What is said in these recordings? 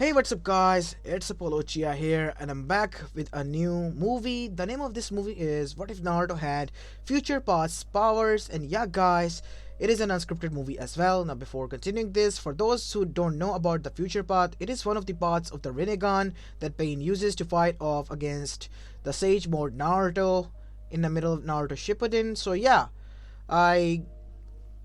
Hey, what's up, guys? It's Uchiha here, and I'm back with a new movie. The name of this movie is What If Naruto Had Future Paths, Powers, and yeah, guys, it is an unscripted movie as well. Now, before continuing this, for those who don't know about the Future Path, it is one of the paths of the Rinnegan that Pain uses to fight off against the Sage Mode Naruto in the middle of Naruto Shippuden. So, yeah, I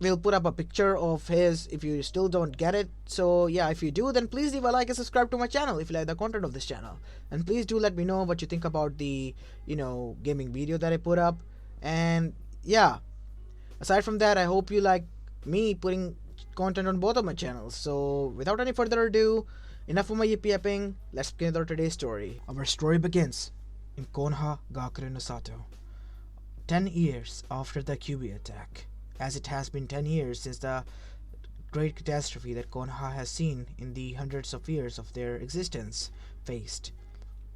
we'll put up a picture of his if you still don't get it. So yeah, if you do, then please leave a like and subscribe to my channel if you like the content of this channel, and please do let me know what you think about the gaming video that I put up. And yeah, aside from that, I hope you like me putting content on both of my channels. So without any further ado, enough of my yippee yapping, let's begin with our today's story. Our story begins in Konoha Gakure no Sato, 10 years after the QB attack, as it has been 10 years since the great catastrophe that Konoha has seen in the hundreds of years of their existence faced.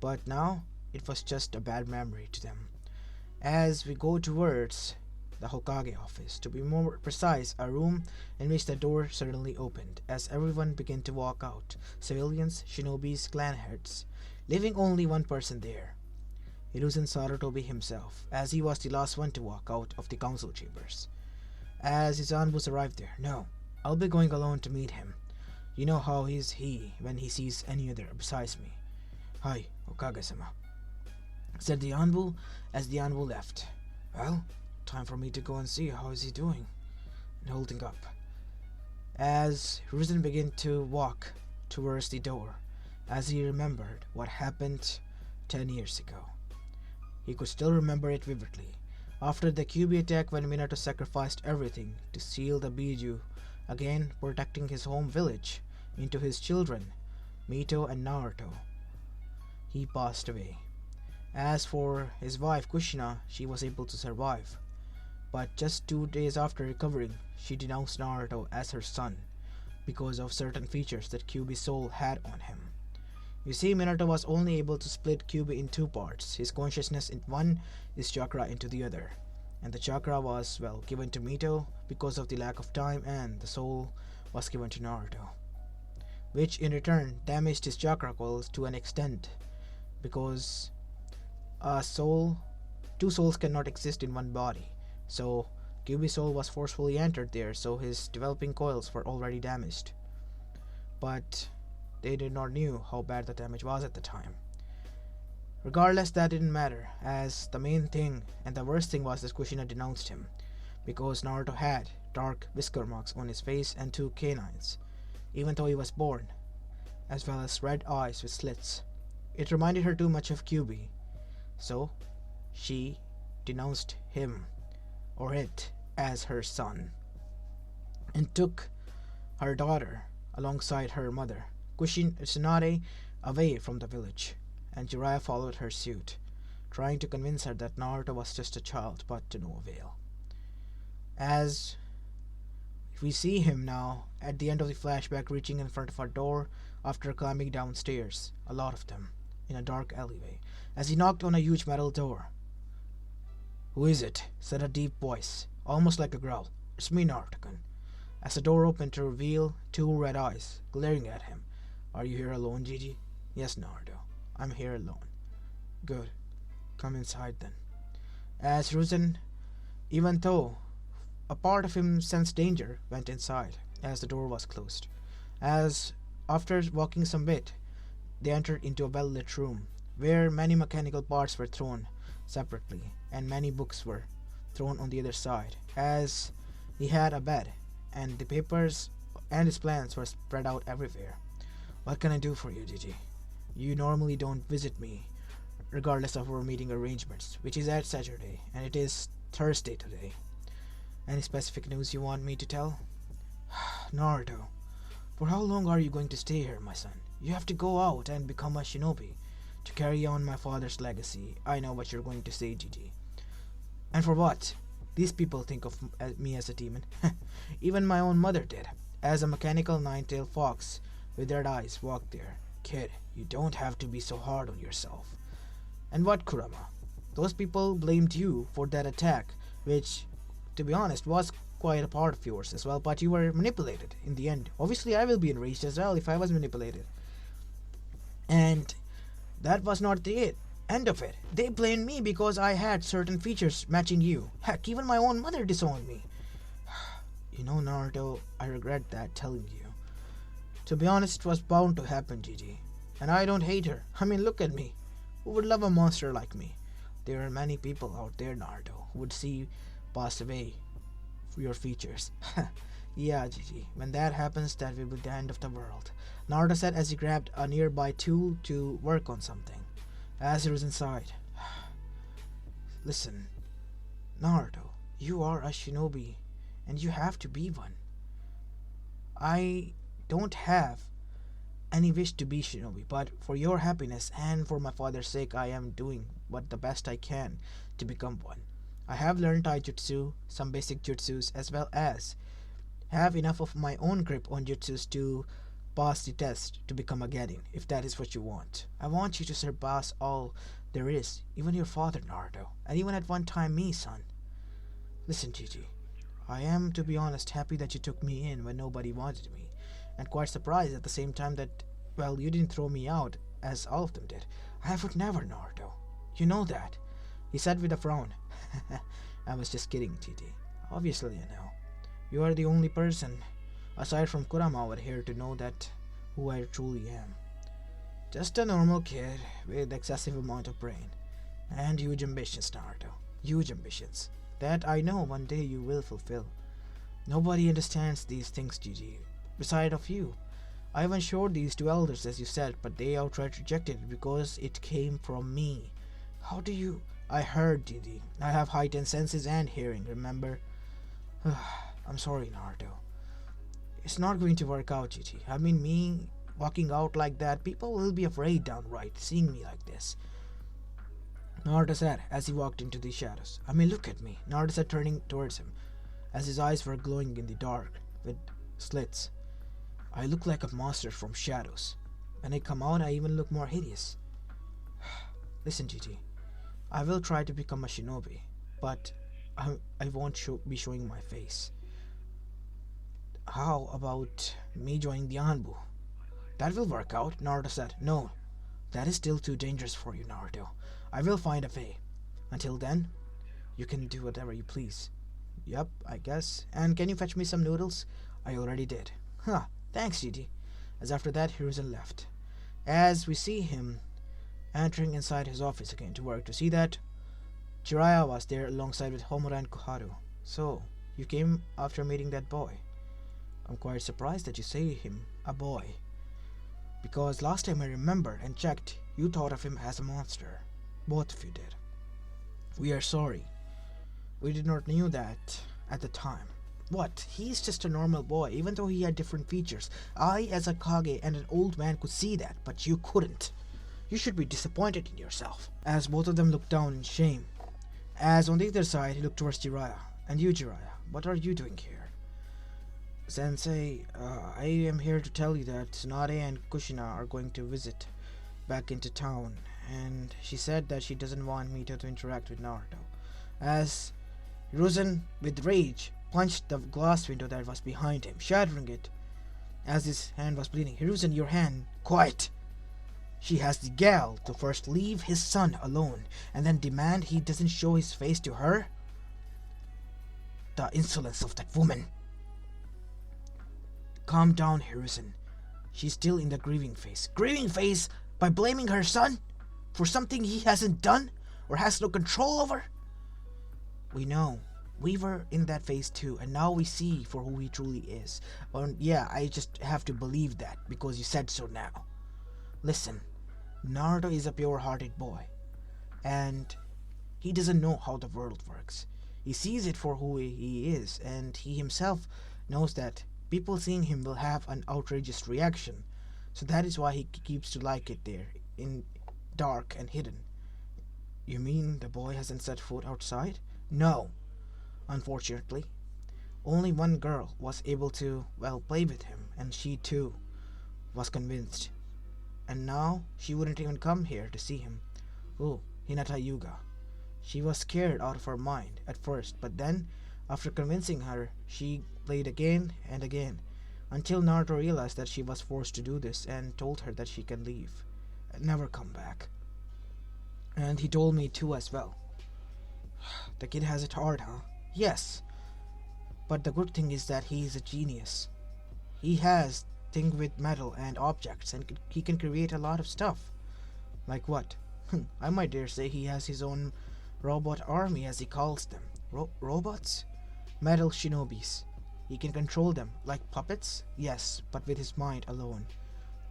But now, it was just a bad memory to them. As we go towards the Hokage office, to be more precise, a room in which the door suddenly opened, as everyone began to walk out, civilians, shinobis, clan heads, leaving only one person there, Hiruzen Sarutobi himself, as he was the last one to walk out of the council chambers. As his Anbus arrived there, no, I'll be going alone to meet him. You know how is he when he sees any other besides me. Hi, Okage-sama, said the Anbu as the Anbu left. Well, time for me to go and see how is he doing. And holding up, as Hiruzen began to walk towards the door, as he remembered what happened 10 years ago. He could still remember it vividly. After the QB attack, when Minato sacrificed everything to seal the Biju, again protecting his home village, into his children, Mito and Naruto, he passed away. As for his wife Kushina, she was able to survive, but just 2 days after recovering, she denounced Naruto as her son because of certain features that QB's soul had on him. You see, Minato was only able to split QB in two parts, his consciousness in one, his chakra into the other. And the chakra was, well, given to Mito because of the lack of time, and the soul was given to Naruto, which in return damaged his chakra coils to an extent, because two souls cannot exist in one body. So QB's soul was forcefully entered there, so his developing coils were already damaged. But they did not knew how bad the damage was at the time. Regardless, that didn't matter, as the main thing and the worst thing was that Kushina denounced him, because Naruto had dark whisker marks on his face and 2 canines, even though he was born, as well as red eyes with slits. It reminded her too much of QB, so she denounced him, or it, as her son, and took her daughter alongside her mother, Tsunade, away from the village, and Jiraiya followed her suit, trying to convince her that Naruto was just a child, but to no avail. As we see him now, at the end of the flashback, reaching in front of a door after climbing downstairs, a lot of them, in a dark alleyway, as he knocked on a huge metal door. Who is it? Said a deep voice, almost like a growl. It's me, Naruto-kun. As the door opened to reveal 2 red eyes, glaring at him. Are you here alone, Gigi? Yes, Naruto. I'm here alone. Good. Come inside then. As Hiruzen, even though a part of him sensed danger, went inside as the door was closed. As after walking some bit, they entered into a well-lit room where many mechanical parts were thrown separately and many books were thrown on the other side, as he had a bed and the papers and his plans were spread out everywhere. What can I do for you, Gigi? You normally don't visit me, regardless of our meeting arrangements, which is at Saturday, and it is Thursday today. Any specific news you want me to tell? Naruto, for how long are you going to stay here, my son? You have to go out and become a shinobi to carry on my father's legacy. I know what you're going to say, Gigi. And for what? These people think of me as a demon. Even my own mother did, as a mechanical 9-tailed fox with red eyes walked there. Kid, you don't have to be so hard on yourself. And what, Kurama? Those people blamed you for that attack, which, to be honest, was quite a part of yours as well, but you were manipulated in the end. Obviously, I will be enraged as well if I was manipulated. And that was not the end of it. They blamed me because I had certain features matching you. Heck, even my own mother disowned me. You know, Naruto, I regret that telling you. To be honest, it was bound to happen, Gigi. And I don't hate her. I mean, look at me. Who would love a monster like me? There are many people out there, Naruto, who would see pass away for your features. Yeah, Gigi. When that happens, that will be the end of the world. Naruto said as he grabbed a nearby tool to work on something. As he was inside. Listen, Naruto, you are a shinobi, and you have to be one. I don't have any wish to be shinobi, but for your happiness and for my father's sake, I am doing what the best I can to become one. I have learned taijutsu, some basic jutsus, as well as have enough of my own grip on jutsus to pass the test to become a Genin, if that is what you want. I want you to surpass all there is, even your father, Naruto, and even at one time me, son. Listen, Gigi, I am, to be honest, happy that you took me in when nobody wanted me, and quite surprised at the same time that, well, you didn't throw me out, as all of them did. I would never, Naruto. You know that, he said with a frown. I was just kidding, Gigi. Obviously, I know. You are the only person, aside from Kurama over here, to know that who I truly am. Just a normal kid with excessive amount of brain and huge ambitions, Naruto. Huge ambitions that I know one day you will fulfill. Nobody understands these things, Gigi, beside of you. I even showed these to elders, as you said, but they outright rejected it because it came from me. How do you? I heard, Gigi. I have heightened senses and hearing, remember? I'm sorry, Naruto. It's not going to work out, Gigi. I mean, me walking out like that, people will be afraid downright, seeing me like this. Naruto said as he walked into the shadows. I mean, look at me, Naruto said, turning towards him, as his eyes were glowing in the dark with slits. I look like a monster from shadows. When I come out, I even look more hideous. Listen, Gigi, I will try to become a shinobi, but I won't be showing my face. How about me joining the Anbu? That will work out, Naruto said. No, that is still too dangerous for you, Naruto. I will find a way. Until then, you can do whatever you please. Yep, I guess. And can you fetch me some noodles? I already did. Huh, thanks, Gigi. As after that, Hiruzen left. As we see him entering inside his office again to work, to see that Jiraiya was there alongside with Homura and Koharu. So, you came after meeting that boy. I'm quite surprised that you say him a boy, because last time I remembered and checked, you thought of him as a monster. Both of you did. We are sorry. We did not knew that at the time. What? He's just a normal boy, even though he had different features. I, as a Kage and an old man, could see that, but you couldn't. You should be disappointed in yourself. As both of them looked down in shame. As on the other side, he looked towards Jiraiya. And you, Jiraiya, what are you doing here? Sensei, I am here to tell you that Tsunade and Kushina are going to visit back into town, and she said that she doesn't want me to interact with Naruto. As Hiruzen, with rage, punched the glass window that was behind him, shattering it as his hand was bleeding. Hiruzen, your hand. Quiet! She has the gall to first leave his son alone and then demand he doesn't show his face to her? The insolence of that woman. Calm down, Hiruzen. She's still in the grieving phase. Grieving phase by blaming her son for something he hasn't done or has no control over? We know. We were in that phase too, and now we see for who he truly is. Yeah, I just have to believe that because you said so now. Listen, Naruto is a pure-hearted boy, and he doesn't know how the world works. He sees it for who he is, and he himself knows that people seeing him will have an outrageous reaction. So that is why he keeps to like it there, in dark and hidden. You mean the boy hasn't set foot outside? No. Unfortunately, only one girl was able to, well, play with him, and she too was convinced. And now she wouldn't even come here to see him. Oh, Hinata Yuga. She was scared out of her mind at first, but then, after convincing her, she played again and again, until Naruto realized that she was forced to do this and told her that she can leave. and never come back. And he told me too as well. The kid has it hard, huh? Yes, but the good thing is that he is a genius. He has thing with metal and objects, and he can create a lot of stuff. Like what? I might dare say he has his own robot army, as he calls them. Robots? Metal shinobis. He can control them like puppets? Yes, but with his mind alone.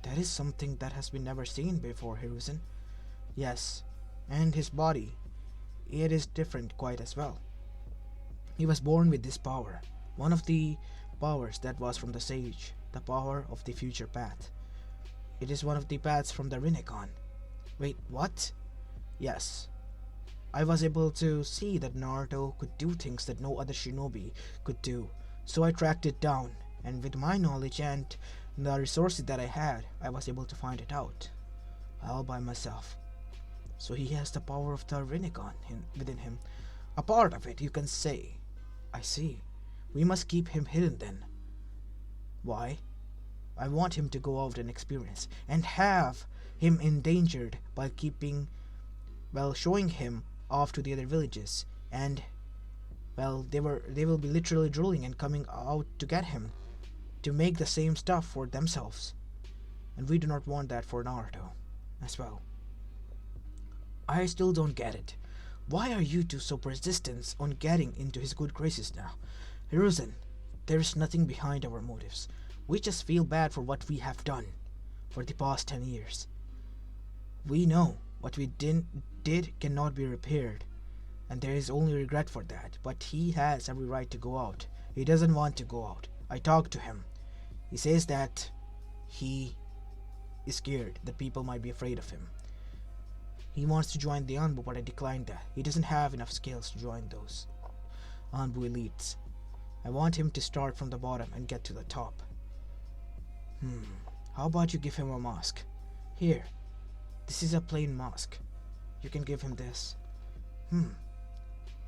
That is something that has been never seen before, Hiruzen. Yes, and his body. It is different quite as well. He was born with this power. One of the powers that was from the sage. The power of the future path. It is one of the paths from the Rinnegan. Wait, what? Yes. I was able to see that Naruto could do things that no other shinobi could do. So I tracked it down, and with my knowledge and the resources that I had, I was able to find it out. All by myself. So he has the power of the Rinnegan within him. A part of it, you can say. I see. We must keep him hidden then. Why? I want him to go out and experience, and have him endangered by showing him off to the other villages, and they will be literally drooling and coming out to get him, to make the same stuff for themselves. And we do not want that for Naruto as well. I still don't get it. Why are you two so persistent on getting into his good graces now? Hiruzen, there is nothing behind our motives. We just feel bad for what we have done for the past 10 years. We know what we did cannot be repaired, and there is only regret for that, but he has every right to go out. He doesn't want to go out. I talked to him. He says that he is scared that people might be afraid of him. He wants to join the Anbu, but I declined that. He doesn't have enough skills to join those Anbu elites. I want him to start from the bottom and get to the top. How about you give him a mask? Here. This is a plain mask. You can give him this.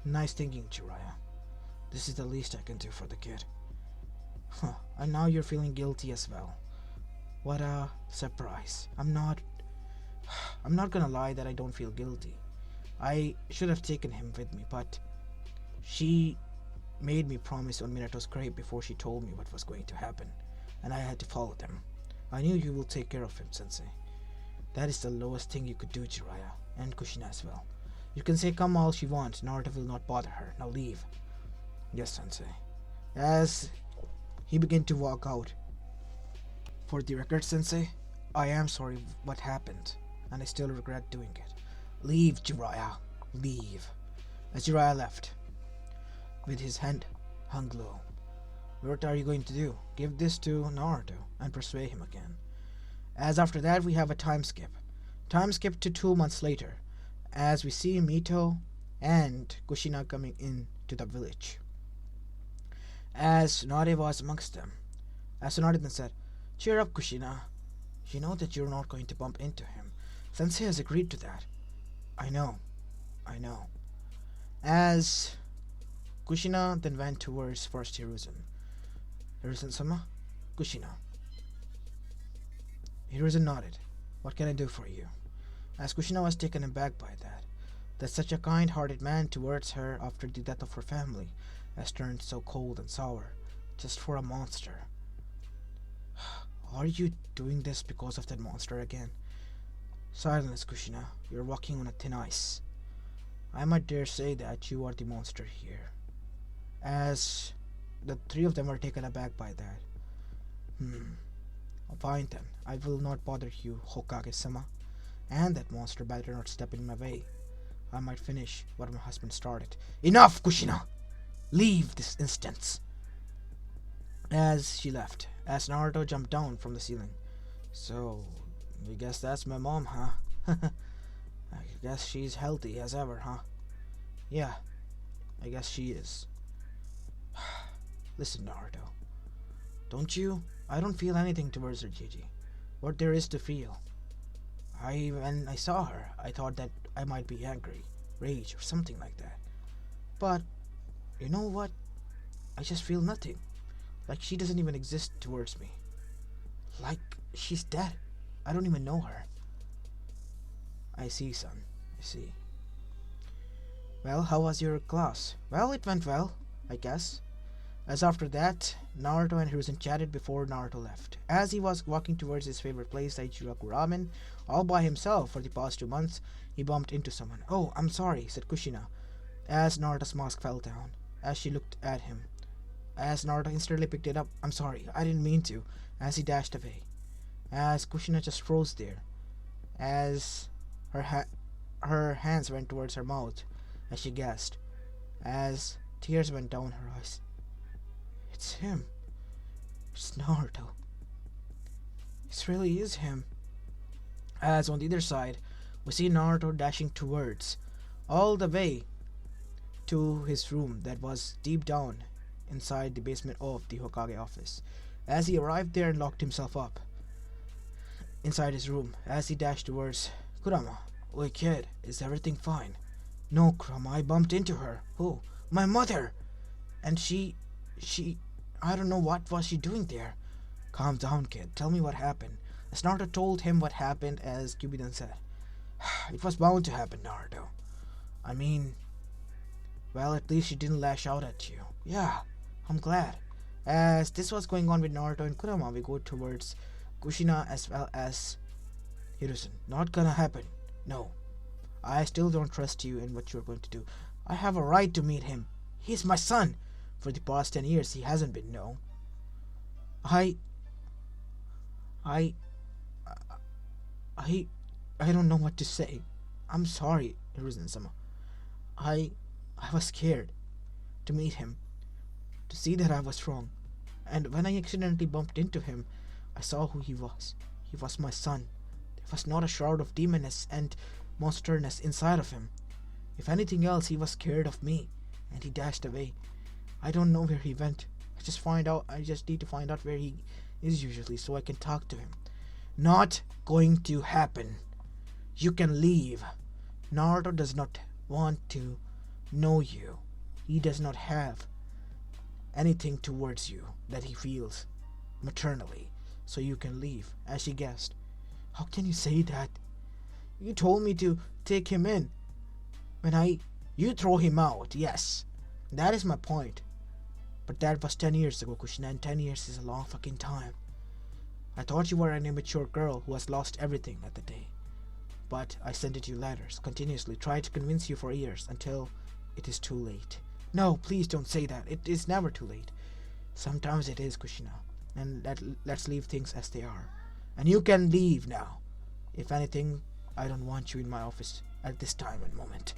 Nice thinking, Jiraiya. This is the least I can do for the kid. And now you're feeling guilty as well. What a surprise. I'm not gonna lie that I don't feel guilty. I should have taken him with me, but she made me promise on Minato's grave before she told me what was going to happen, and I had to follow them. I knew you will take care of him, Sensei. That is the lowest thing you could do, Jiraiya, and Kushina as well. You can say come all she wants, Naruto will not bother her. Now leave. Yes, Sensei. As he began to walk out. For the record, Sensei, I am sorry what happened, and I still regret doing it. Leave, Jiraiya. Leave. As Jiraiya left, with his hand hung low. What are you going to do? Give this to Naruto and persuade him again. As after that we have a time skip. Time skip to 2 months later, as we see Mito and Kushina coming in to the village. As Tsunade was amongst them. As Tsunade then said, "Cheer up, Kushina. You know that you're not going to bump into him. Sensei has agreed to that." I know. As Kushina then went towards first Hiruzen. Hiruzen-sama? Kushina. Hiruzen nodded. What can I do for you? As Kushina was taken aback by that such a kind-hearted man towards her after the death of her family has turned so cold and sour, just for a monster. Are you doing this because of that monster again? Silence, Kushina. You're walking on a thin ice. I might dare say that you are the monster here. As the three of them are taken aback by that. Fine then. I will not bother you, Hokage-sama. And that monster better not step in my way. I might finish what my husband started. Enough, Kushina! Leave this instant. As she left, as Naruto jumped down from the ceiling. So, I guess that's my mom, huh? I guess she's healthy as ever, huh? Yeah, I guess she is. Listen, Naruto. I don't feel anything towards her, Gigi. What there is to feel. When I saw her, I thought that I might be angry, rage, or something like that. But, you know what? I just feel nothing. Like she doesn't even exist towards me. Like she's dead. I don't even know her. I see, son. I see. Well, how was your class? Well, it went well, I guess. As after that, Naruto and Hiruzen chatted before Naruto left. As he was walking towards his favorite place, Ichiraku Ramen, all by himself for the past 2 months, he bumped into someone. Oh, I'm sorry, said Kushina, as Naruto's mask fell down, as she looked at him. As Naruto instantly picked it up, I'm sorry, I didn't mean to, as he dashed away. As Kushina just froze there, as her hands went towards her mouth, as she gasped, as tears went down her eyes. It's him. It's Naruto. This really is him. As on the other side, we see Naruto dashing towards, all the way to his room that was deep down inside the basement of the Hokage office. As he arrived there and locked himself up inside his room, as he dashed towards Kurama. Oi kid, is everything fine? No, Kurama, I bumped into her. Who? My mother! And she, I don't know what was she doing there. Calm down, kid. Tell me what happened. As Naruto told him what happened, as Kyubi then said, it was bound to happen, Naruto. I mean, well, at least she didn't lash out at you. Yeah, I'm glad. As this was going on with Naruto and Kurama, we go towards Kushina as well as Hiruzen. Not gonna happen. No. I still don't trust you in what you're going to do. I have a right to meet him. He's my son. For the past 10 years, he hasn't been, no. I don't know what to say. I'm sorry, Hiruzen-sama. I was scared to meet him, to see that I was wrong. And when I accidentally bumped into him, I saw who he was. He was my son. There was not a shroud of demonness and monsterness inside of him. If anything else, he was scared of me, and he dashed away. I don't know where he went. I just need to find out where he is usually so I can talk to him. Not going to happen. You can leave. Naruto does not want to know you. He does not have anything towards you that he feels maternally. So you can leave, as she guessed. How can you say that? You told me to take him in. You throw him out, yes. That is my point. But that was 10 years ago, Kushina, and 10 years is a long fucking time. I thought you were an immature girl who has lost everything at the day. But I sent you letters, continuously tried to convince you for years, until it is too late. No, please don't say that. It is never too late. Sometimes it is, Kushina. And let's leave things as they are. And you can leave now. If anything, I don't want you in my office at this time and moment.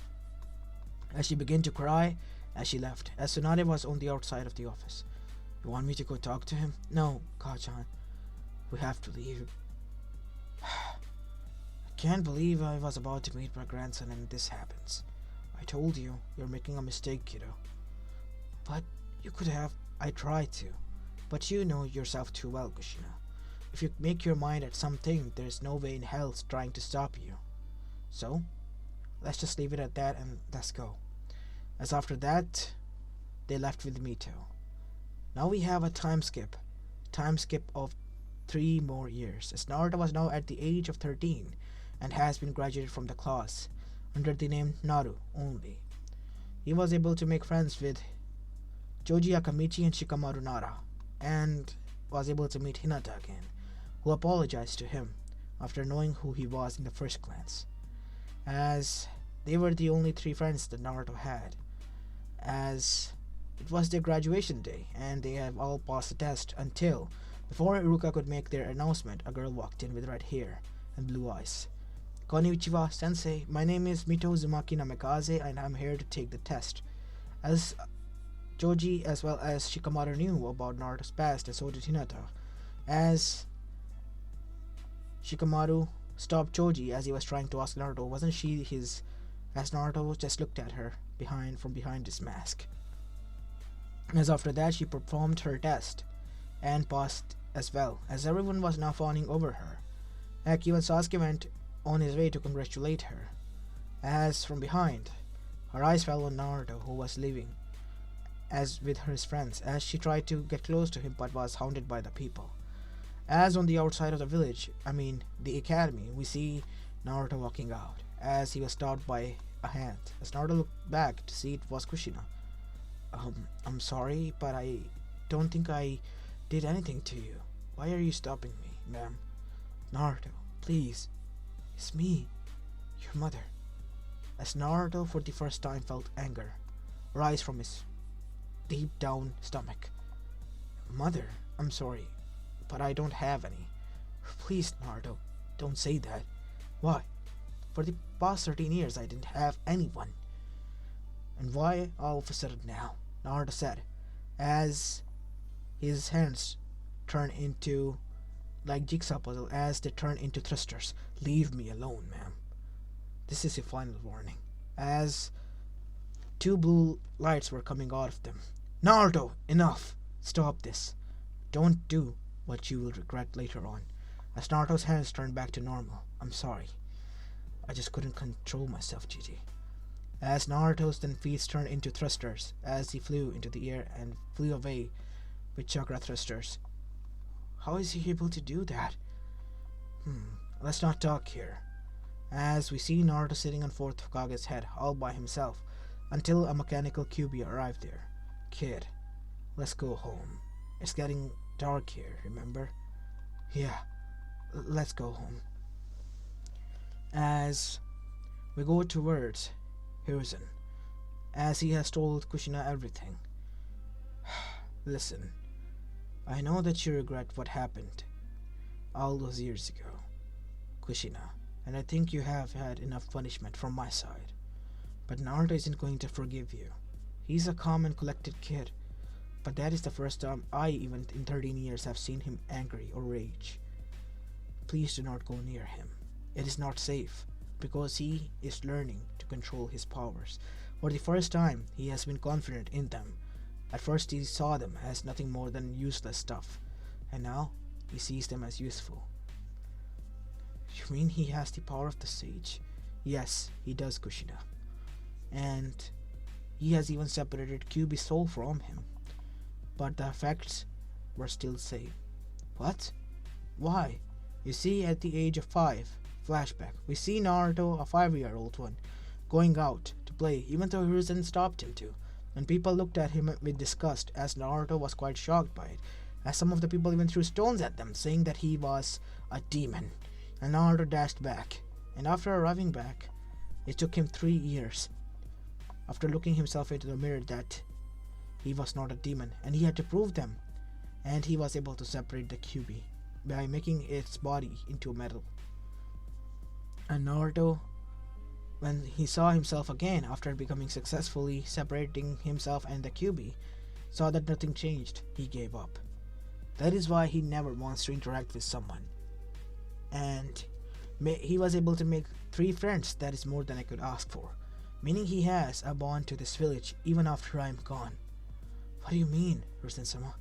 As she began to cry, as she left, as Tsunade was on the outside of the office. You want me to go talk to him? No, Kachan. We have to leave. I can't believe I was about to meet my grandson and this happens. I told you, you're making a mistake, kiddo. But you could have. I tried to. But you know yourself too well, Kushina. If you make your mind at something, there's no way in hell trying to stop you. So, let's just leave it at that and let's go. As after that, they left with Mito. Now we have a time skip of 3 more years, as Naruto was now at the age of 13 and has been graduated from the class under the name Naru only. He was able to make friends with Choji Akamichi and Shikamaru Nara, and was able to meet Hinata again, who apologized to him after knowing who he was in the first glance, as they were the only 3 friends that Naruto had, as it was their graduation day and they have all passed the test until, before Iruka could make their announcement, a girl walked in with red hair and blue eyes. Konnichiwa, sensei. My name is Mito Uzumaki Namikaze and I'm here to take the test. As Choji as well as Shikamaru knew about Naruto's past, and so did Hinata, as Shikamaru stopped Choji as he was trying to ask Naruto, wasn't she his, as Naruto just looked at her from behind his mask. As after that, she performed her test and passed as well, as everyone was now fawning over her. Heck, even Sasuke went on his way to congratulate her, as from behind, her eyes fell on Naruto, who was leaving as with his friends, as she tried to get close to him but was hounded by the people. As on the outside of the village, the academy, we see Naruto walking out, as he was stopped by a hand. As Naruto looked back to see it was Kushina. I'm sorry, but I don't think I did anything to you. Why are you stopping me, ma'am? Naruto, please. It's me, your mother. As Naruto for the first time felt anger rise from his deep down stomach. Mother, I'm sorry, but I don't have any. Please, Naruto, don't say that. Why? For the past 13 years I didn't have anyone. And why all of a sudden now? Naruto said, as his hands turned into like jigsaw puzzle as they turn into thrusters. Leave me alone, ma'am. This is your final warning. As two blue lights were coming out of them. Naruto, enough! Stop this. Don't do what you will regret later on. As Naruto's hands turned back to normal. I'm sorry. I just couldn't control myself, Gigi. As Naruto's then feet turned into thrusters, as he flew into the air and flew away with chakra thrusters. How is he able to do that? Let's not talk here. As we see Naruto sitting on 4th Hokage's head all by himself until a mechanical Kyuubi arrived there. Kid, let's go home. It's getting dark here, remember? Yeah, let's go home. As we go towards Hiruzen, as he has told Kushina everything. Listen, I know that you regret what happened all those years ago, Kushina, and I think you have had enough punishment from my side. But Naruto isn't going to forgive you. He's a calm and collected kid, but that is the first time I, even in 13 years, have seen him angry or rage. Please do not go near him. It is not safe, because he is learning to control his powers. For the first time, he has been confident in them. At first he saw them as nothing more than useless stuff, and now he sees them as useful. You mean he has the power of the sage? Yes, he does, Kushina. And he has even separated Kyuubi's soul from him. But the effects were still the same. What? Why? You see, at the age of 5, flashback, we see Naruto, a 5-year-old one, going out to play, even though Hiruzen stopped him to. And people looked at him with disgust, as Naruto was quite shocked by it, as some of the people even threw stones at them, saying that he was a demon. And Naruto dashed back, and after arriving back, it took him 3 years, after looking himself into the mirror, that he was not a demon, and he had to prove them. And he was able to separate the Kyuubi by making its body into metal. And Naruto, when he saw himself again after becoming successfully separating himself and the Kyuubi, saw that nothing changed. He gave up. That is why he never wants to interact with someone. And he was able to make 3 friends. That is more than I could ask for. Meaning he has a bond to this village even after I am gone. What do you mean, Hiruzen-sama?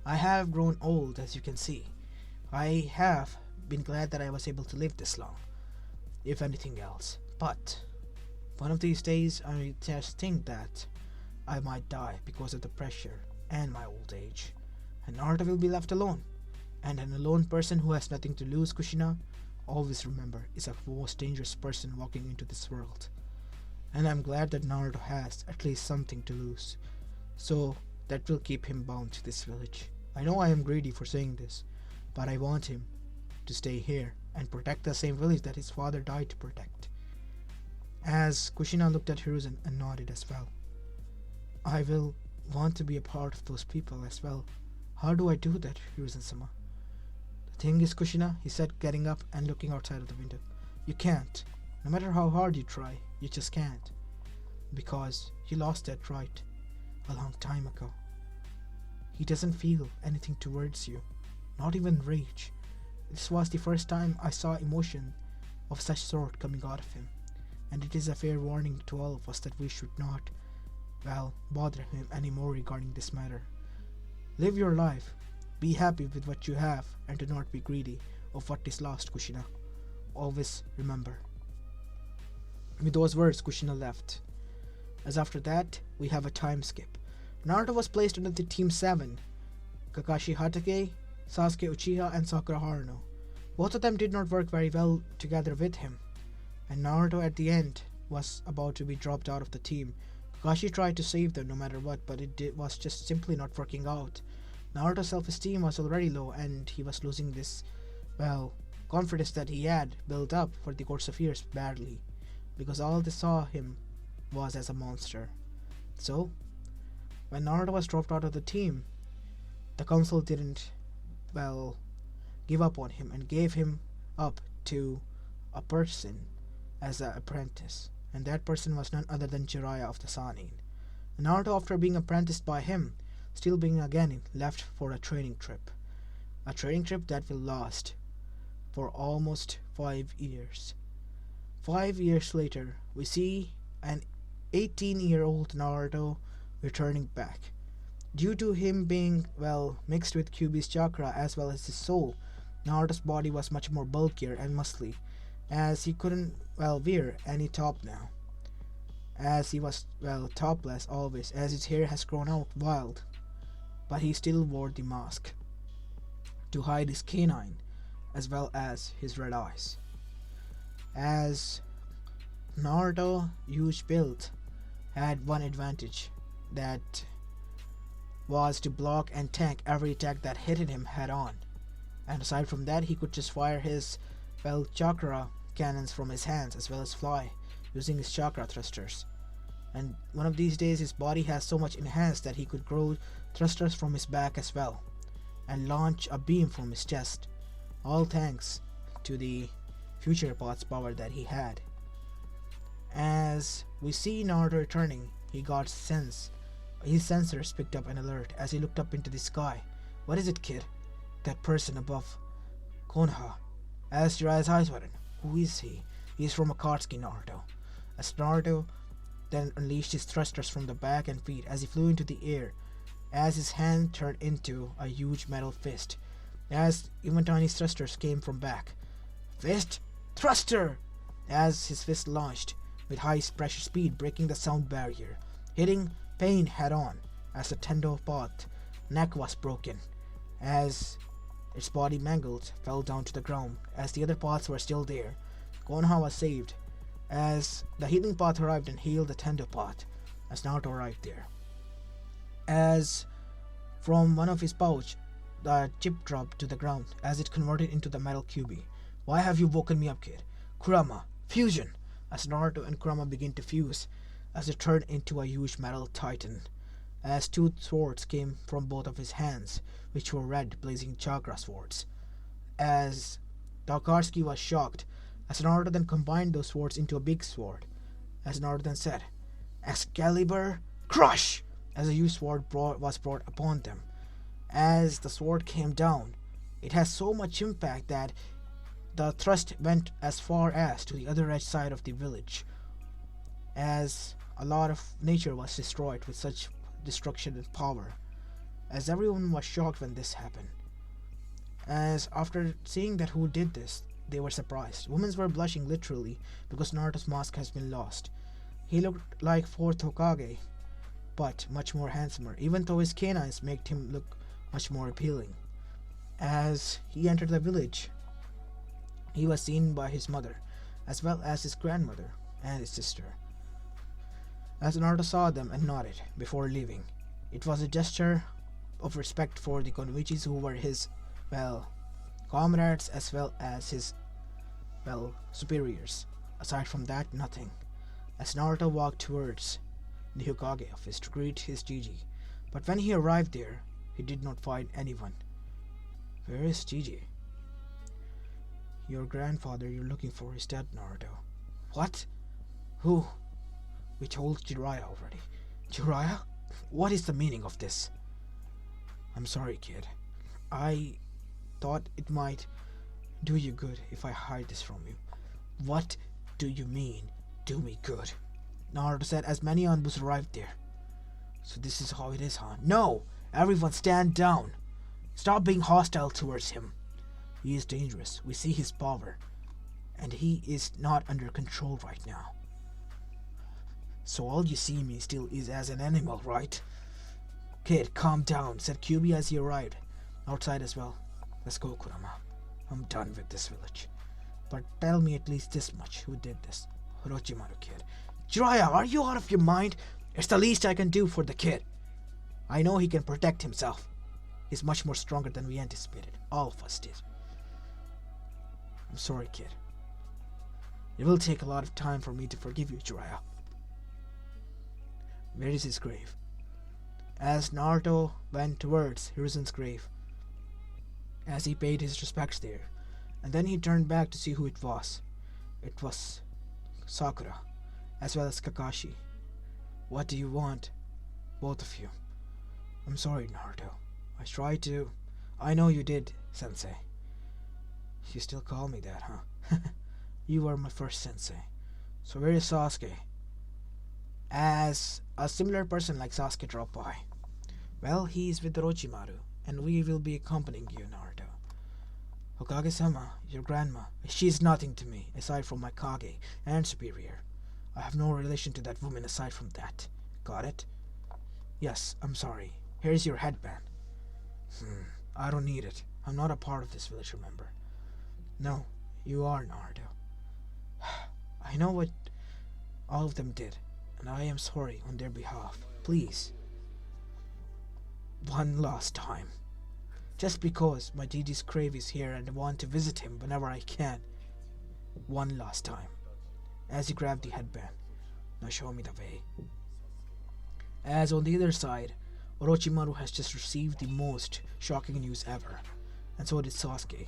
I have grown old, as you can see. I have been glad that I was able to live this long, if anything else. But one of these days I just think that I might die because of the pressure and my old age. And Naruto will be left alone. And an alone person who has nothing to lose, Kushina, always remember, is a most dangerous person walking into this world. And I'm glad that Naruto has at least something to lose. So that will keep him bound to this village. I know I am greedy for saying this, but I want him to stay here and protect the same village that his father died to protect. As Kushina looked at Hiruzen and nodded as well. I will want to be a part of those people as well. How do I do that, Hiruzen-sama? The thing is, Kushina, he said, getting up and looking outside of the window. You can't. No matter how hard you try, you just can't. Because you lost that right a long time ago. He doesn't feel anything towards you, not even rage. This was the first time I saw emotion of such sort coming out of him, and it is a fair warning to all of us that we should not, bother him anymore regarding this matter. Live your life, be happy with what you have, and do not be greedy of what is lost, Kushina. Always remember. With those words, Kushina left. As after that, we have a time skip. Naruto was placed under the Team 7, Kakashi Hatake, Sasuke Uchiha, and Sakura Haruno. Both of them did not work very well together with him. and Naruto at the end was about to be dropped out of the team. Kakashi tried to save them no matter what, but was just simply not working out. Naruto's self-esteem was already low, and he was losing this, well, confidence that he had built up for the course of years badly, because all they saw him was as a monster. So, when Naruto was dropped out of the team, the council didn't, well, give up on him and gave him up to a person as an apprentice, and that person was none other than Jiraiya of the Sannin. Naruto, after being apprenticed by him, still being again left for a training trip. A training trip that will last for almost 5 years. 5 years later, we see an 18-year-old Naruto returning back. Due to him being, well, mixed with Kyuubi's chakra as well as his soul, Naruto's body was much more bulkier and muscly, as he couldn't, well, wear any top now, as he was, well, topless always, as his hair has grown out wild, but he still wore the mask to hide his canine as well as his red eyes. As Naruto, huge build, had one advantage, that was to block and tank every attack that hit him head on, and aside from that he could just fire his, well, chakra cannons from his hands as well as fly using his chakra thrusters. And one of these days his body has so much enhanced that he could grow thrusters from his back as well and launch a beam from his chest, all thanks to the future path's power that he had. As we see Naruto returning, he got his sensors picked up an alert as he looked up into the sky. "What is it, kid?" "That person above Konoha." As Jiraiya's eyes widened. "Who is he?" "He is from Akatsuki, Naruto." As Naruto then unleashed his thrusters from the back and feet as he flew into the air, as his hand turned into a huge metal fist, as even tiny thrusters came from back. "Fist! Thruster!" As his fist launched with high pressure speed, breaking the sound barrier, hitting Pain head on, as the Tendo Path neck was broken, as its body mangled, fell down to the ground, as the other paths were still there. Konoha was saved, as the healing path arrived and healed the Tendo Path, as Naruto arrived there. As from one of his pouch, the chip dropped to the ground as it converted into the metal Kyuubi. "Why have you woken me up, kid?" "Kurama, fusion!" As Naruto and Kurama begin to fuse, as it turned into a huge metal titan, as two swords came from both of his hands, which were red, blazing chakra swords. As Akatsuki was shocked, as Naruto then combined those swords into a big sword, as Naruto then said, "Excalibur, crush!" as a huge sword was brought upon them. As the sword came down, it has so much impact that the thrust went as far as to the other edge side of the village, as a lot of nature was destroyed with such destruction and power, as everyone was shocked when this happened. As after seeing that who did this, they were surprised. Women were blushing literally because Naruto's mask has been lost. He looked like fourth Hokage, but much more handsomer, even though his canines made him look much more appealing. As he entered the village, he was seen by his mother, as well as his grandmother and his sister. As Naruto saw them and nodded before leaving, it was a gesture of respect for the Konoichis who were his, well, comrades as well as his, well, superiors. Aside from that, nothing. As Naruto walked towards the Hokage office to greet his Gigi, but when he arrived there, he did not find anyone. "Where is Gigi?" "Your grandfather you're looking for is dead, Naruto." "What? Who?" "We told Jiraiya already." "Jiraiya? What is the meaning of this?" "I'm sorry, kid. I thought it might do you good if I hide this from you." "What do you mean, do me good?" Naruto said as many Anbus arrived there. "So this is how it is, huh?" "No! Everyone stand down! Stop being hostile towards him. He is dangerous. We see his power, and he is not under control right now. So all you see me still is as an animal, right?" "Kid, calm down," said Kyuubi as he arrived outside as well. "Let's go, Kurama. I'm done with this village." But tell me at least this much. Who did this? Orochimaru kid. Jiraiya, are you out of your mind? It's the least I can do for the kid. I know he can protect himself. He's much more stronger than we anticipated. All of us did. I'm sorry, kid. It will take a lot of time for me to forgive you, Jiraiya. Where is his grave? As Naruto went towards Hiruzen's grave, as he paid his respects there, and then he turned back to see who it was. It was Sakura, as well as Kakashi. What do you want? Both of you. I'm sorry, Naruto. I tried to. I know you did, Sensei. You still call me that, huh? You were my first sensei. So where is Sasuke? As a similar person like Sasuke dropped by. Well, he is with Orochimaru, and we will be accompanying you, Naruto. Hokage-sama, your grandma, she is nothing to me, aside from my Kage and superior. I have no relation to that woman aside from that. Got it? Yes, I'm sorry. Here's your headband. I don't need it. I'm not a part of this village, remember? No, you are, Naruto. I know what all of them did, and I am sorry on their behalf. Please. One last time. Just because my DD's Crave is here and I want to visit him whenever I can. One last time. As he grabbed the headband. Now show me the way. As on the other side, Orochimaru has just received the most shocking news ever. And so did Sasuke.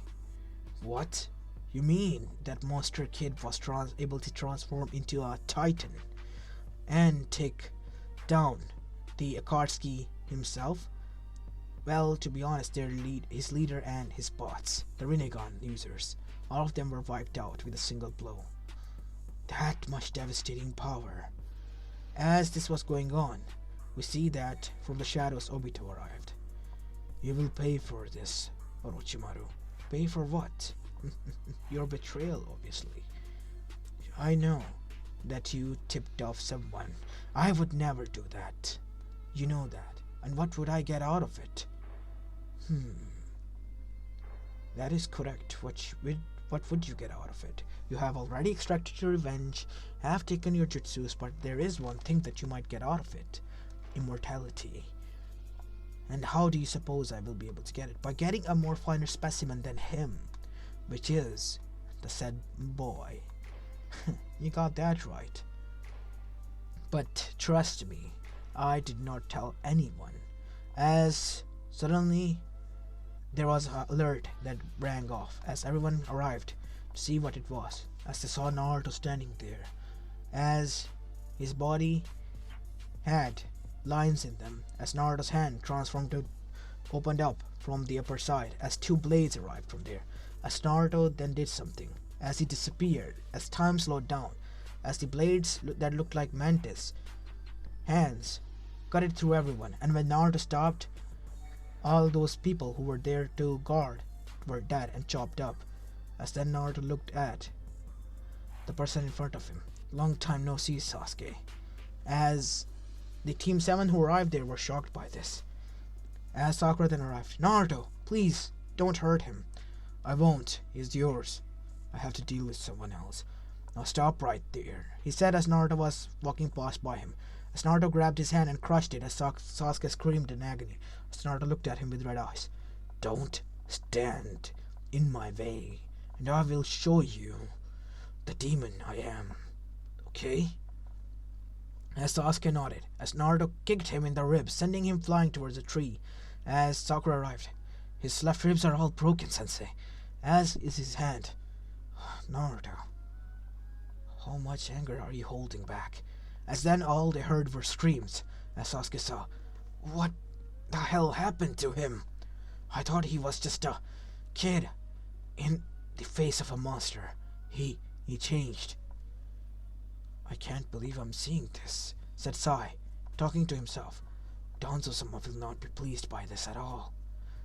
What? You mean that monster kid was able to transform into a titan and take down the Akatsuki himself? Well, to be honest, his leader and his bots, the Rinnegan users, all of them were wiped out with a single blow. That much devastating power. As this was going on, we see that from the shadows Obito arrived. You will pay for this, Orochimaru. Pay for what? Your betrayal, obviously. I know that you tipped off someone. I would never do that. You know that. And what would I get out of it? That is correct. What would you get out of it? You have already extracted your revenge, have taken your jutsus, but there is one thing that you might get out of it. Immortality. And how do you suppose I will be able to get it? By getting a more finer specimen than him, which is the said boy. You got that right. But trust me, I did not tell anyone, as suddenly there was an alert that rang off as everyone arrived to see what it was, as they saw Naruto standing there, as his body had lines in them, as Naruto's hand transformed to opened up from the upper side, as two blades arrived from there, as Naruto then did something, as he disappeared, as time slowed down, as the blades that looked like mantis hands cut it through everyone, and when Naruto stopped, all those people who were there to guard were dead and chopped up. As then Naruto looked at the person in front of him. Long time no see, Sasuke. As the Team 7 who arrived there were shocked by this. As Sakura then arrived. Naruto, please, don't hurt him. I won't. He's yours. I have to deal with someone else. Now stop right there, he said as Naruto was walking past by him. As Naruto grabbed his hand and crushed it as Sasuke screamed in agony. As Naruto looked at him with red eyes. Don't stand in my way, and I will show you the demon I am. Okay? As Sasuke nodded, as Naruto kicked him in the ribs, sending him flying towards a tree. As Sakura arrived. His left ribs are all broken, Sensei. As is his hand. Naruto, how much anger are you holding back? As then all they heard were screams, as Sasuke saw. What the hell happened to him? I thought he was just a kid in the face of a monster. He changed. I can't believe I'm seeing this, said Sai, talking to himself. Danzo-sama will not be pleased by this at all.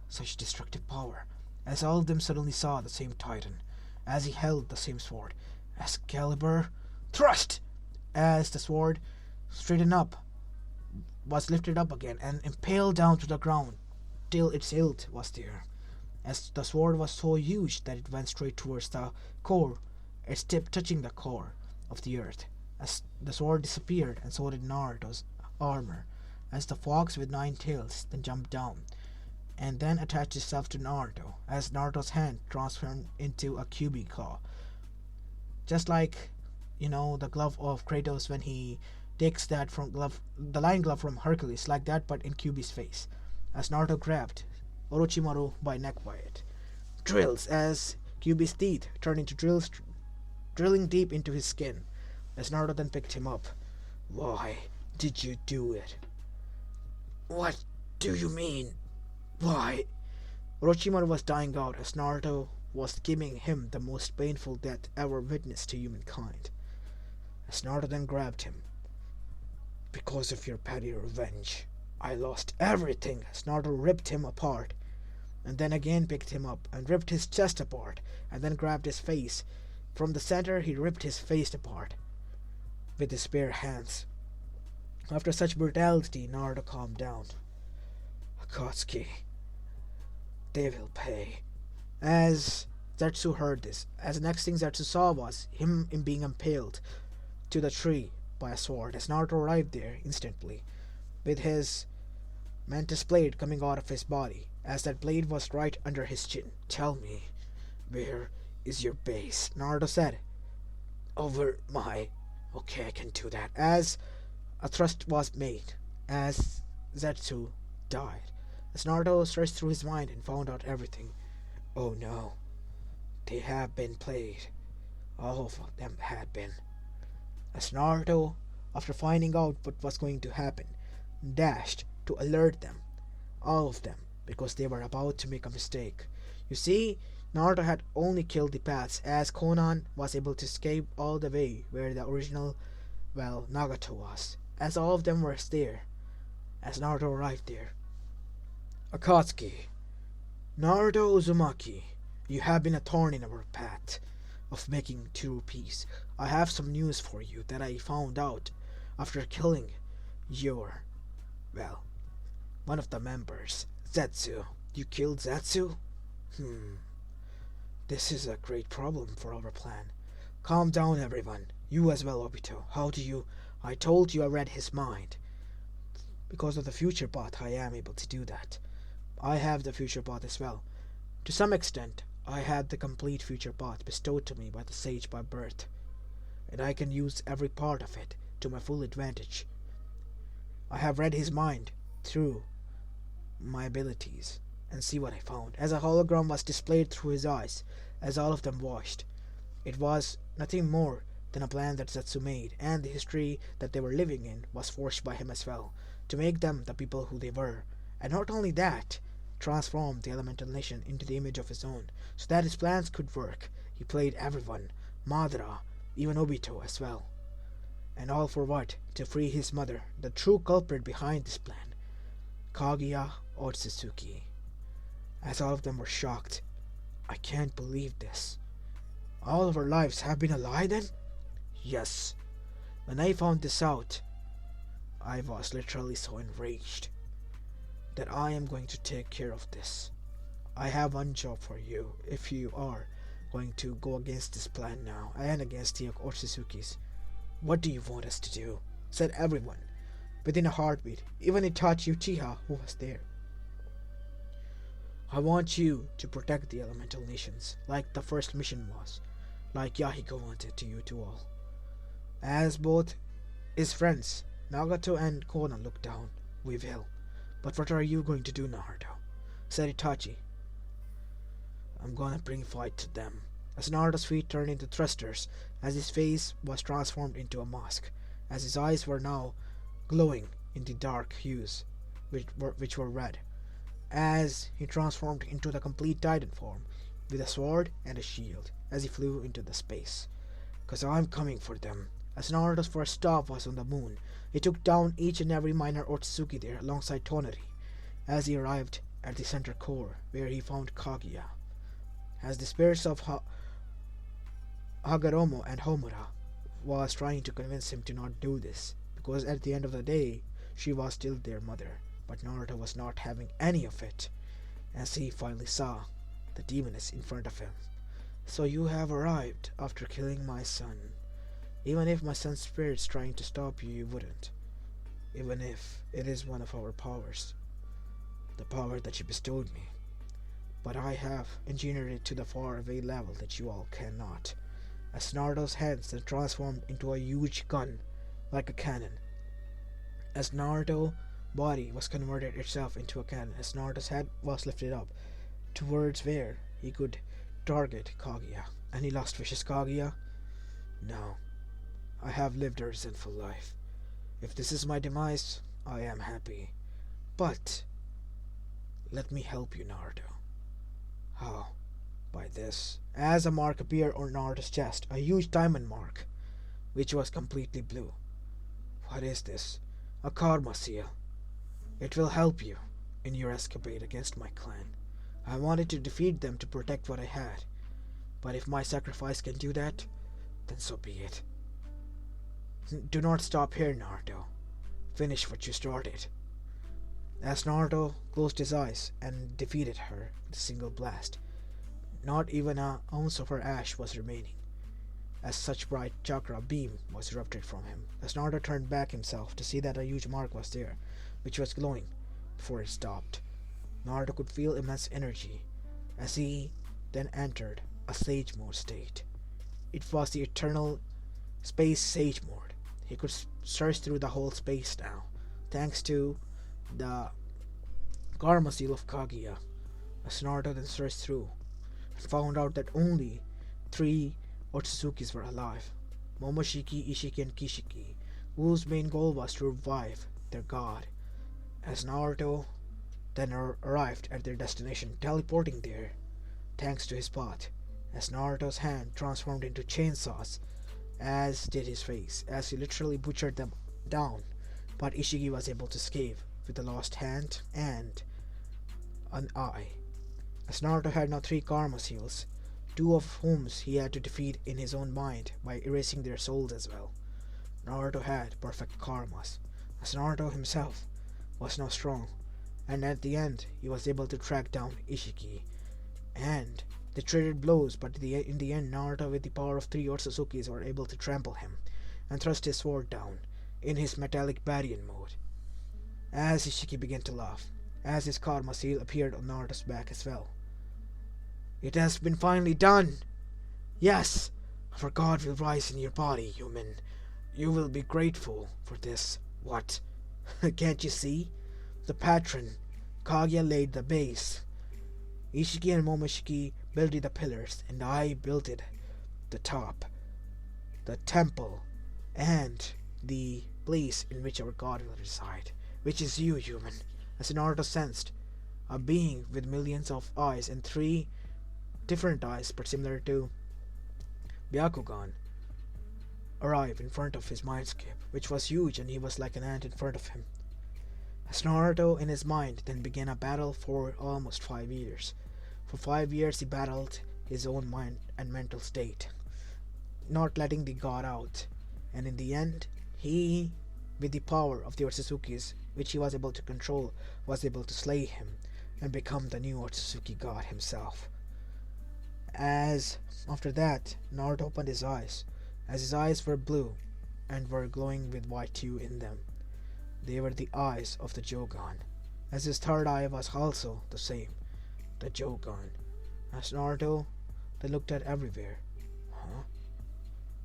Such destructive power, as all of them suddenly saw the same titan, as he held the same sword. Excalibur, thrust! As the sword straightened up, was lifted up again and impaled down to the ground till its hilt was there. As the sword was so huge that it went straight towards the core its tip touching the core of the earth. As the sword disappeared, and so did Naruto's armor, as the fox with 9 tails then jumped down and then attached itself to Naruto, as Naruto's hand transformed into a Kyuubi claw, just like the glove of Kratos when he takes that from glove, the lion glove from Hercules, like that, but in Kyuubi's face, as Naruto grabbed Orochimaru by neck by it. Drills as Kyuubi's teeth turned into drills, drilling deep into his skin, as Naruto then picked him up. Why did you do it? What do you mean? Why? Orochimaru was dying out as Naruto was giving him the most painful death ever witnessed to humankind. As Naruto then grabbed him. Because of your petty revenge, I lost everything. As Naruto ripped him apart, and then again picked him up and ripped his chest apart, and then grabbed his face. From the center, he ripped his face apart with his bare hands. After such brutality, Naruto calmed down. Akatsuki, they will pay. As Zetsu heard this, as the next thing Zetsu saw was him being impaled to the tree by a sword, as Naruto arrived there instantly, with his mantis blade coming out of his body, as that blade was right under his chin. Tell me, where is your base? Naruto said. Over my... Okay, I can do that. As a thrust was made, as Zetsu died, as Naruto searched through his mind and found out everything. Oh no, they have been played. All of them had been. As Naruto, after finding out what was going to happen, dashed to alert them, all of them, because they were about to make a mistake. You see, Naruto had only killed the paths, as Konan was able to escape all the way where the original, Nagato was, as all of them were there, as Naruto arrived there. Akatsuki, Naruto Uzumaki, you have been a thorn in our path of making true peace. I have some news for you that I found out after killing your, one of the members, Zetsu. You killed Zetsu? This is a great problem for our plan. Calm down, everyone. You as well, Obito. How do you... I told you I read his mind. Because of the future path, I am able to do that. I have the future path as well. To some extent, I had the complete future path bestowed to me by the sage by birth, and I can use every part of it to my full advantage. I have read his mind through my abilities, and see what I found. As a hologram was displayed through his eyes, as all of them watched. It was nothing more than a plan that Zetsu made, and the history that they were living in was forged by him as well, to make them the people who they were. And not only that, transform the elemental nation into the image of his own, so that his plans could work. He played everyone, Madara, even Obito as well. And all for what? To free his mother, the true culprit behind this plan, Kaguya Otsutsuki. As all of them were shocked. I can't believe this. All of our lives have been a lie then? Yes. When I found this out, I was literally so enraged that I am going to take care of this. I have one job for you if you are going to go against this plan now and against the Otsutsuki's. What do you want us to do? Said everyone, within a heartbeat, even Itachi Uchiha who was there. I want you to protect the elemental nations, like the first mission was, like Yahiko wanted to you to all. As both his friends, Nagato and Konan, looked down. We will. But what are you going to do, Naruto? Said Itachi. I'm gonna bring fight to them. As Naruto's feet turned into thrusters, as his face was transformed into a mask, as his eyes were now glowing in the dark hues, which were red, as he transformed into the complete Titan form, with a sword and a shield, as he flew into the space. 'Cause I'm coming for them. As Naruto's first stop was on the moon, he took down each and every minor Otsutsuki there alongside Tonari, as he arrived at the center core, where he found Kaguya. As the spirits of Hagoromo and Homura was trying to convince him to not do this, because at the end of the day, she was still their mother. But Naruto was not having any of it, as he finally saw the demoness in front of him, So you have arrived after killing my son. Even if my son's spirit's trying to stop you, you wouldn't. Even if it is one of our powers. The power that you bestowed me. But I have engineered it to the far away level that you all cannot. As Naruto's hands then transformed into a huge gun, like a cannon. As Naruto's body was converted itself into a cannon, as Naruto's head was lifted up towards where he could target Kaguya. And he lost wishes, Kaguya? No. I have lived a resentful life. If this is my demise, I am happy. But let me help you, Naruto. How? By this. As a mark appeared on Naruto's chest, a huge diamond mark, which was completely blue. What is this? A karma seal. It will help you in your escapade against my clan. I wanted to defeat them to protect what I had. But if my sacrifice can do that, then so be it. Do not stop here, Naruto. Finish what you started. As Naruto closed his eyes and defeated her with a single blast, not even an ounce of her ash was remaining, as such bright chakra beam was erupted from him. As Naruto turned back himself to see that a huge mark was there, which was glowing before it stopped, Naruto could feel immense energy as he then entered a Sage Mode state. It was the eternal space Sage Mode. He could search through the whole space now, thanks to the karma seal of Kaguya. As Naruto then searched through and found out that only 3 Otsuzukis were alive: Momoshiki, Ishiki, and Kishiki, whose main goal was to revive their god. As Naruto then arrived at their destination, teleporting there thanks to his path, as Naruto's hand transformed into chainsaws, as did his face, as he literally butchered them down, but Ishiki was able to escape with a lost hand and an eye. As Naruto had now 3 karma seals, 2 of whom he had to defeat in his own mind by erasing their souls as well. Naruto had perfect karmas, as Naruto himself was now strong, and at the end he was able to track down Ishiki, and they traded blows, but in the end Naruto, with the power of 3 Otsuzukis, were able to trample him and thrust his sword down in his metallic Baryon mode. As Ishiki began to laugh, as his karma seal appeared on Naruto's back as well. It has been finally done! Yes! Our god will rise in your body, human. You will be grateful for this. What? Can't you see? The patron, Kaguya, laid the base. Ishiki and Momoshiki built the pillars, and I built it the top, the temple, and the place in which our god will reside, which is you, human. As Naruto sensed, a being with millions of eyes and 3 different eyes, but similar to Byakugan, arrived in front of his mindscape, which was huge, and he was like an ant in front of him. As Naruto, in his mind, then began a battle for almost 5 years. For 5 years he battled his own mind and mental state, not letting the god out, and in the end, he, with the power of the Otsuzukis, which he was able to control, was able to slay him and become the new Otsutsuki god himself. As after that, Naruto opened his eyes, as his eyes were blue and were glowing with white hue in them. They were the eyes of the Jogan, as his third eye was also the same, the Jogan. As Naruto, they looked at everywhere. Huh?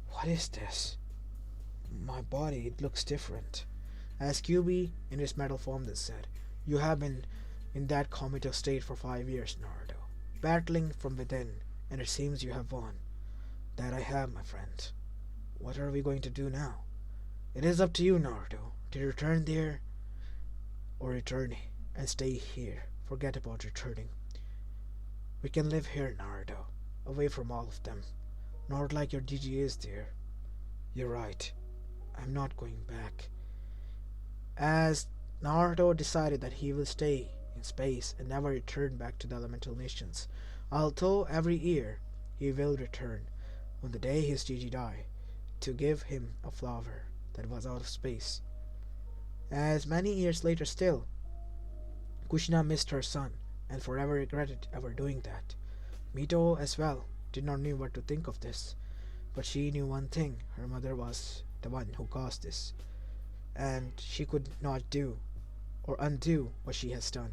What is this? My body, it looks different. As Kyuubi, in his metal form, then said, You have been in that comatose state for 5 years, Naruto, battling from within, and it seems you have won. That I have, my friend. What are we going to do now? It is up to you, Naruto, to return there or return and stay here. Forget about returning. We can live here, Naruto, away from all of them. Not like your DG is there. You're right. I'm not going back. As Naruto decided that he will stay in space and never return back to the elemental nations, although every year he will return on the day his GG die to give him a flower that was out of space. As many years later still, Kushina missed her son and forever regretted ever doing that. Mito as well, did not know what to think of this. But she knew one thing: her mother was the one who caused this, and she could not do or undo what she has done.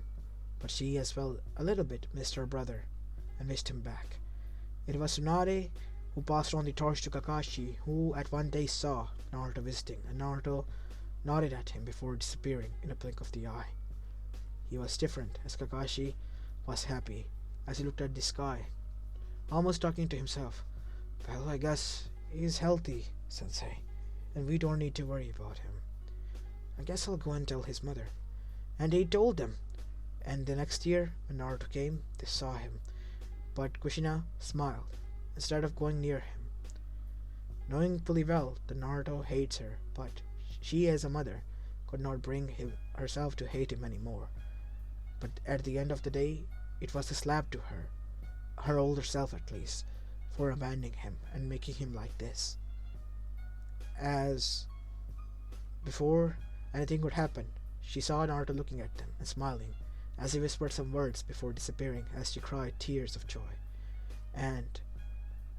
But she as well a little bit missed her brother and missed him back. It was Tsunade who passed on the torch to Kakashi, who at one day saw Naruto visiting, and Naruto nodded at him before disappearing in a blink of the eye. He was different, as Kakashi was happy as he looked at the sky, almost talking to himself. Well, I guess he's healthy, Sensei, and we don't need to worry about him. I guess I'll go and tell his mother. And he told them. And the next year, when Naruto came, they saw him. But Kushina smiled instead of going near him, knowing fully well that Naruto hates her, but she, as a mother, could not bring herself to hate him anymore. But at the end of the day, it was a slap to her older self at least, for abandoning him and making him like this. As before anything would happen, she saw Naruto looking at them and smiling as he whispered some words before disappearing as she cried tears of joy and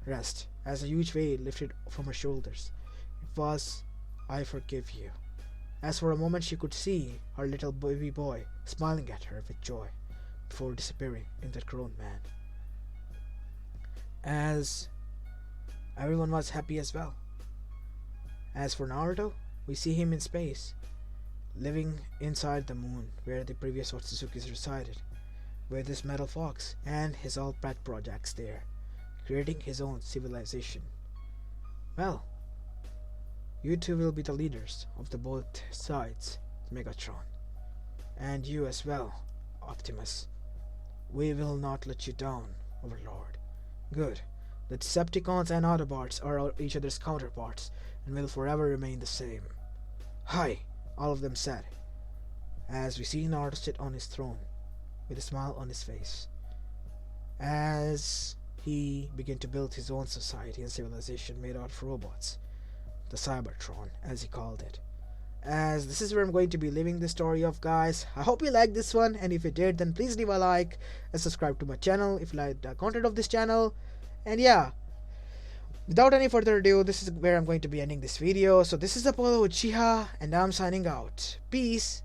rest as a huge weight lifted from her shoulders. It was, "I forgive you." As for a moment she could see her little baby boy smiling at her with joy before disappearing in that grown man. As everyone was happy as well. As for Naruto, we see him in space, living inside the moon where the previous Otsuzukis resided, with his metal fox and his all pet projects there, creating his own civilization. Well, you two will be the leaders of the both sides, Megatron. And you as well, Optimus. We will not let you down, Overlord. Good. The Decepticons and Autobots are each other's counterparts and will forever remain the same. Hi, all of them said, as we see Naruto sit on his throne with a smile on his face, as he began to build his own society and civilization made out of robots, the Cybertron as he called it. As this is where I'm going to be leaving the story of, guys. I hope you liked this one, and if you did, then please leave a like and subscribe to my channel if you like the content of this channel. And yeah, without any further ado, this is where I'm going to be ending this video. So this is Apollo Uchiha, and I'm signing out. Peace.